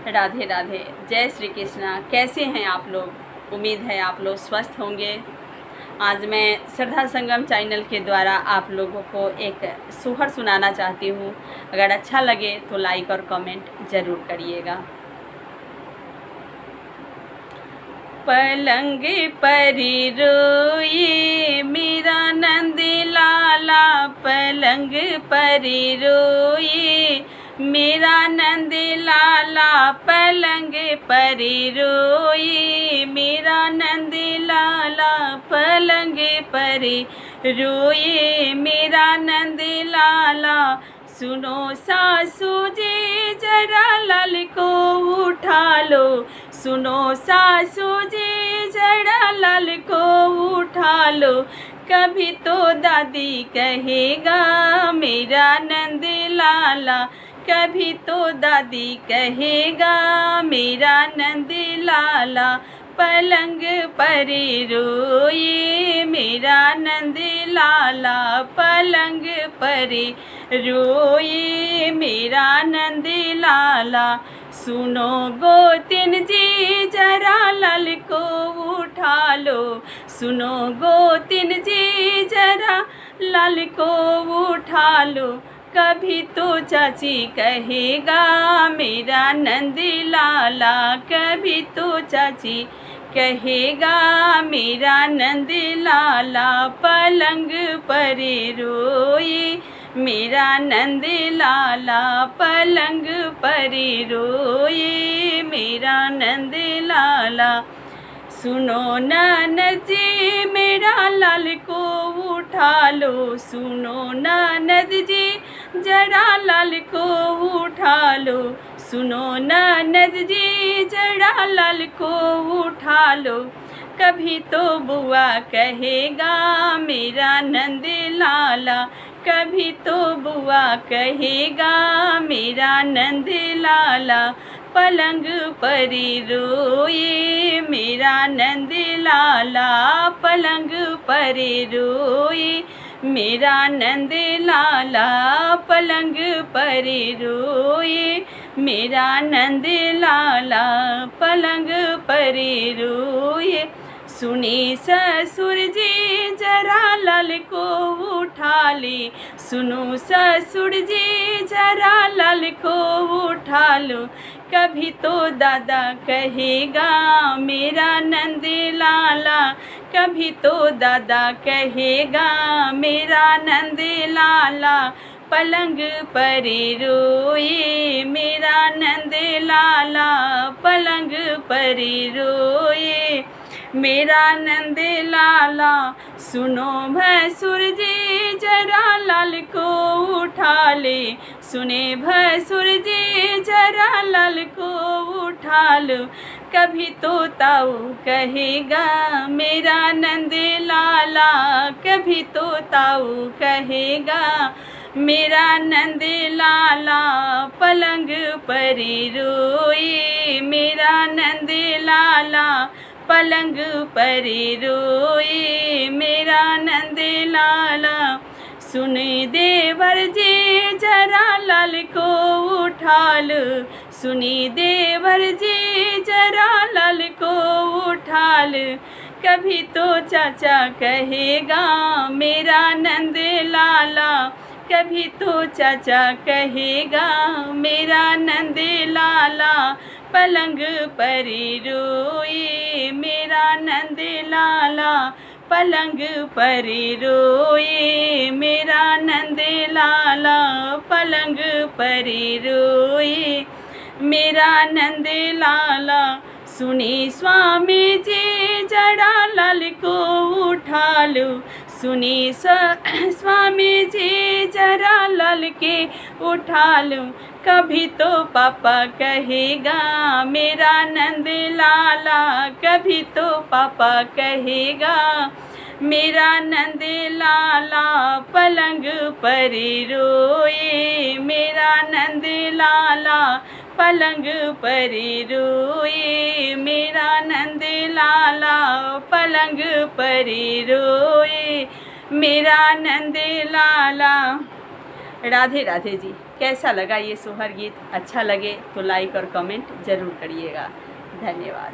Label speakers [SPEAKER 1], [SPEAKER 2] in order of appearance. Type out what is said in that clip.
[SPEAKER 1] राधे राधे। जय श्री कृष्णा। कैसे हैं आप लोग? उम्मीद है आप लोग स्वस्थ होंगे। आज मैं श्रद्धा संगम चैनल के द्वारा आप लोगों को एक सोहर सुनाना चाहती हूँ। अगर अच्छा लगे तो लाइक और कमेंट ज़रूर करिएगा। पलंग परी रोई मेरा नंद लाला, पलंग परी रोई मेरा नंद लाला, पलंग परी रोई मेरा नंद लाला, पलंग परी रोई मेरा नंद लाला। सुनो सासू जी जरा लाल को उठा लो, सुनो सासू जी जरा लाल को उठा लो। कभी तो दादी कहेगा मेरा नंद लाला, कभी तो दादी कहेगा मेरा नंद लाला। पलंग पर रोए मेरा नंद लाला, पलंग पर रोए मेरा नंद लाला। सुनो गोतिन जी जरा लाल को उठा लो, सुनो गोतिन जी जरा लाल को उठा लो। कभी तो चाची कहेगा मेरा नंद लाला, कभी तो चाची कहेगा मेरा नंद लाला। पलंग पर रोए मेरा नंद लाला, पलंग पर रोए मेरा नंद लाला। सुनो ननद जी मेरा लाल को उठा लो, सुनो ननद जी जरा लाल को उठा लो, सुनो ननद जी जरा लाल को उठा लो। कभी तो बुआ कहेगा मेरा नंद लाला, कभी तो बुआ कहेगा मेरा नंद लाला। पलंग पर रोए मेरा नंद लाला, पलंग पर रोए मेरा नंद लाला, पलंग पर रोए मेरा नंद लाला, पलंग पर रोए। सुनी ससुर जी जरा लाल को उठा ले, सुनो ससुर जी जरा लाल को उठा लो। कभी तो दादा कहेगा मेरा नंद लाला, कभी तो दादा कहेगा मेरा नंद लाला। पलंग पर रोए मेरा नंद लाला, पलंग पर रोए मेरा नंद लाला। सुनो भसुर जी जरा लाल को उठा ले, सुने भसुर जी जरा लाल को उठा लो। कभी तो ताऊ कहेगा मेरा नंद लाला, कभी तो ताऊ कहेगा मेरा नंद लाला। पलंग पर रोए मेरा नंद लाला, पलंग पर रोए मेरा नंद लाला। सुन देवर जी जरा लाल को उठा लो, सुनी देवर जी जरा लाल को उठा लो। कभी तो चाचा कहेगा मेरा नंद लाला, कभी तो चाचा कहेगा मेरा नंद लाला। पलंग पर रोए मेरा नंद लाला, पलंग पर रोए मेरा नंद लाला, पलंग पर रोए मेरा नंद लाला। सुनी स्वामी जी जरा लाल को उठा लो, सुनी स्वामी जी जरा लाल के उठा लो। कभी तो पापा कहेगा मेरा नंद लाला, कभी तो पापा कहेगा मेरा नंद लाला। पलंग पर रोए मेरा नंद लाला, पलंग पर रोए मेरा नंद लाला, पलंग पर रोए मेरा नंद लाला। राधे राधे जी। कैसा लगा ये सोहर गीत? अच्छा लगे तो लाइक और कमेंट ज़रूर करिएगा। धन्यवाद।